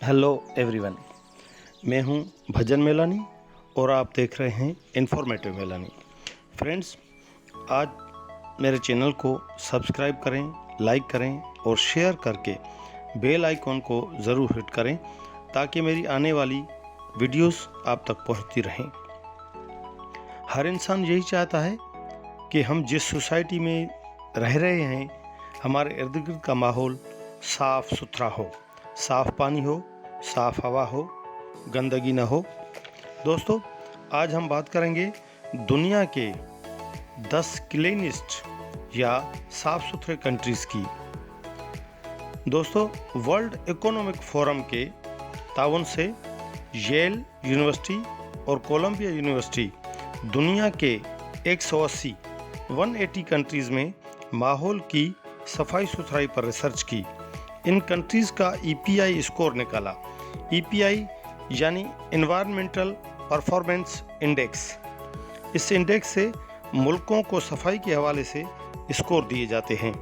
Hello everyone, मैं हूं भजन Melanie और आप देख रहे हैं इन्फॉर्मेटिव मेलानी। फ्रेंड्स, आज मेरे चैनल को सब्सक्राइब करें, लाइक करें और शेयर करके बेल आइकॉन को ज़रूर हिट करें ताकि मेरी आने वाली वीडियोस आप तक पहुंचती रहें। हर इंसान यही चाहता है कि हम जिस सोसाइटी में रह रहे हैं हमारे इर्द गिर्द का माहौल साफ़ सुथरा हो, साफ़ पानी हो, साफ़ हवा हो, गंदगी ना हो। दोस्तों, आज हम बात करेंगे दुनिया के 10 क्लीनेस्ट या साफ़ सुथरे कंट्रीज़ की। दोस्तों, वर्ल्ड इकोनॉमिक फोरम के ताउन से येल यूनिवर्सिटी और कोलंबिया यूनिवर्सिटी दुनिया के 180 कंट्रीज़ में माहौल की सफाई सुथराई पर रिसर्च की। इन कंट्रीज़ का EPI स्कोर निकाला। EPI यानी एनवायरमेंटल परफॉर्मेंस इंडेक्स। इस इंडेक्स से मुल्कों को सफाई के हवाले से स्कोर दिए जाते हैं।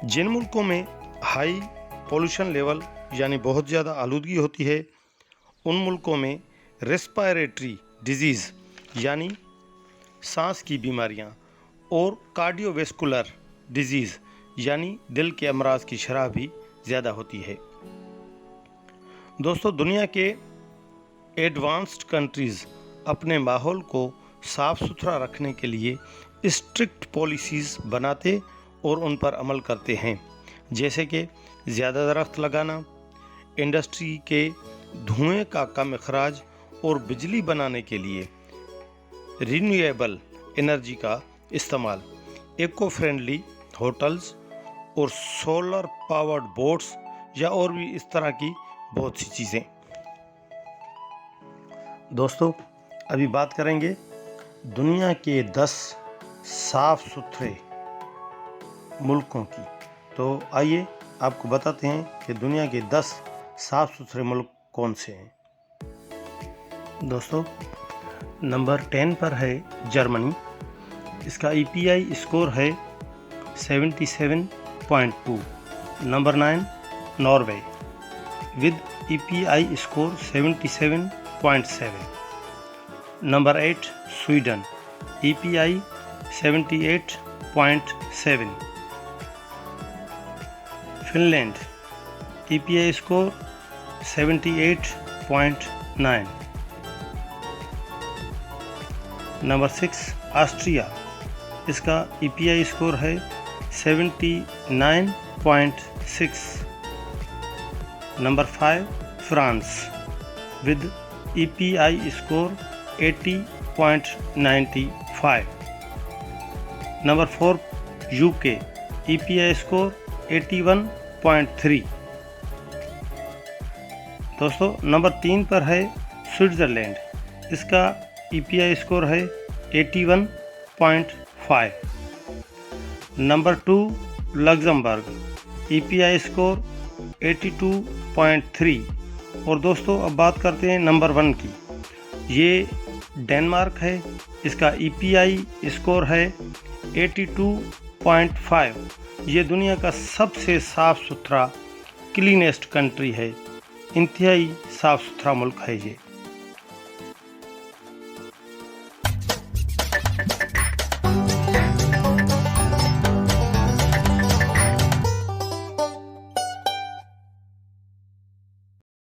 जिन मुल्कों में हाई पोल्यूशन लेवल यानी बहुत ज़्यादा आलूदगी होती है, उन मुल्कों में रेस्पिरेटरी डिजीज़ यानी सांस की बीमारियां और कार्डियोवैस्कुलर डिजीज़ यानी दिल के अमराज की शरह भी ज़्यादा होती है। दोस्तों, दुनिया के एडवांस्ड कंट्रीज़ अपने माहौल को साफ़ सुथरा रखने के लिए स्ट्रिक्ट पॉलिसीज़ बनाते और उन पर अमल करते हैं, जैसे कि ज़्यादा दरख्त लगाना, इंडस्ट्री के धुएं का कम अखराज और बिजली बनाने के लिए रिन्यूएबल एनर्जी का इस्तेमाल, इको फ्रेंडली होटल्स और सोलर पावर्ड बोट्स या और भी इस तरह की बहुत सी चीज़ें। दोस्तों, अभी बात करेंगे दुनिया के 10 साफ़ सुथरे मुल्कों की। तो आइए आपको बताते हैं कि दुनिया के 10 साफ़ सुथरे मुल्क कौन से हैं। दोस्तों, नंबर 10 पर है जर्मनी। इसका EPI स्कोर है 77.2। Number 9 Norway with EPI score 77.7। Number 8 Sweden, EPI 78.7। Finland, EPI score 78.9। Number 6 Austria, इसका EPI स्कोर है 79.6। Number 5 France with EPI score 80.95। Number 4 UK, EPI score 81.3। दोस्तों, नंबर 3 पर है स्विट्ज़रलैंड। इसका EPI स्कोर है 81.5। Number 2 Luxembourg, EPI score 82.3। और दोस्तों, अब बात करते हैं नंबर 1 की। ये डेनमार्क है। इसका EPI स्कोर है 82.5। ये दुनिया का सबसे साफ़ सुथरा क्लीनेस्ट कंट्री है। इंतहाई साफ़ सुथरा मुल्क है ये।